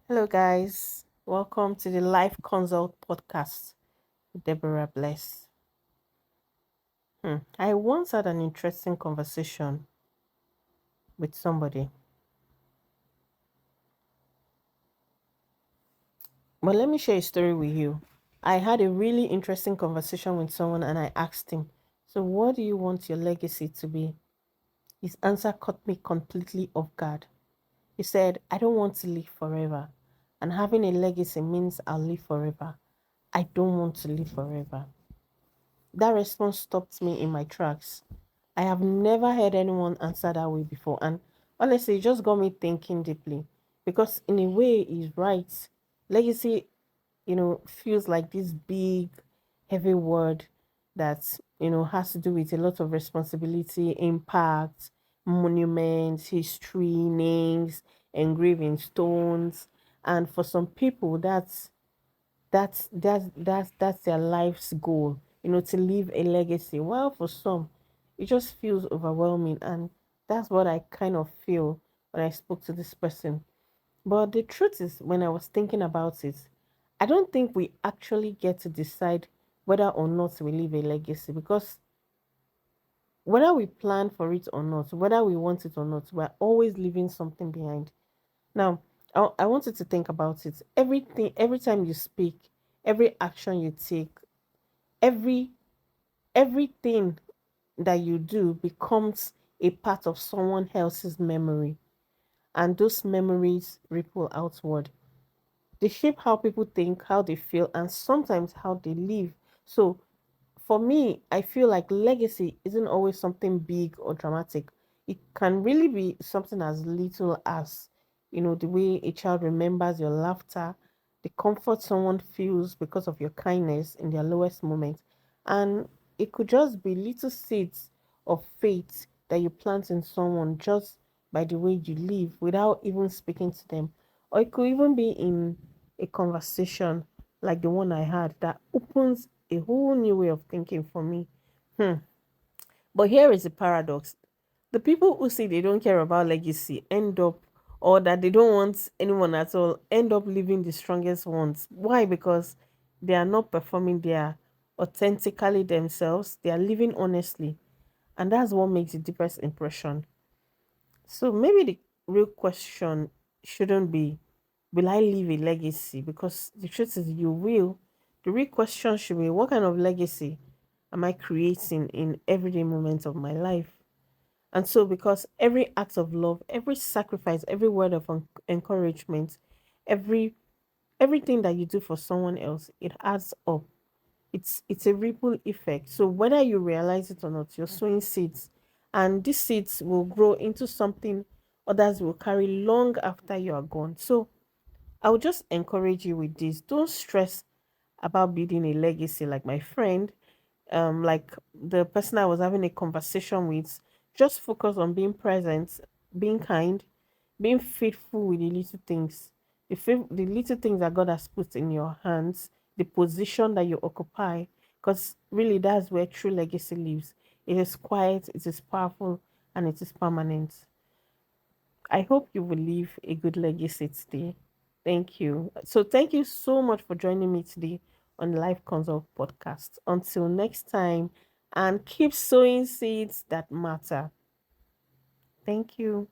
Hello, guys. Welcome to the Life Consult podcast with Deborah Bless. I once had an interesting conversation with somebody, but let me share a story with you. I had a really interesting conversation with someone and I asked him, "So, what do you want your legacy to be?" His answer caught me completely off guard. He said, "I don't want to live forever, and having a legacy means I'll live forever. I don't want to live forever." That response stopped me in my tracks. I have never heard anyone answer that way before. And honestly, it just got me thinking deeply. Because in a way, he's right. Legacy, feels like this big, heavy word that, has to do with a lot of responsibility, impact, monuments, history, names, engraving stones. And for some people, that's their life's goal, to leave a legacy. Well, for some it just feels overwhelming, and that's what I kind of feel when I spoke to this person. But the truth is, when I was thinking about it, I don't think we actually get to decide whether or not we leave a legacy, because whether we plan for it or not, whether we want it or not, we're always leaving something behind. Now, I want you to think about it. Every time you speak, every action you take, every everything that you do becomes a part of someone else's memory, and those memories ripple outward. They shape how people think, how they feel, and sometimes how they live. So for me, I feel like legacy isn't always something big or dramatic. It can really be something as little as, the way a child remembers your laughter, the comfort someone feels because of your kindness in their lowest moments. And it could just be little seeds of faith that you plant in someone just by the way you live without even speaking to them. Or it could even be in a conversation like the one I had that opens a whole new way of thinking for me. Hmm. But here is the paradox: the people who say they don't care about legacy end up, or that they don't want anyone at all, end up living the strongest ones. Why? Because they are not performing their authentically themselves, they are living honestly. And that's what makes the deepest impression. So maybe the real question shouldn't be, will I leave a legacy? Because the truth is, you will. The real question should be, what kind of legacy am I creating in everyday moments of my life? And so, because every act of love, every sacrifice, every word of encouragement, every everything that you do for someone else, it adds up. It's a ripple effect. So whether you realize it or not, you're sowing seeds, and these seeds will grow into something others will carry long after you are gone. So I would just encourage you with this: don't stress about building a legacy like my friend, like the person I was having a conversation with. Just focus on being present, being kind, being faithful with the little things, the little things that God has put in your hands, the position that you occupy, because really that's where true legacy lives. It is quiet, it is powerful, and it is permanent. I hope you will leave a good legacy today. Thank you. So, thank you so much for joining me today on the Life Consult podcast. Until next time, and keep sowing seeds that matter. Thank you.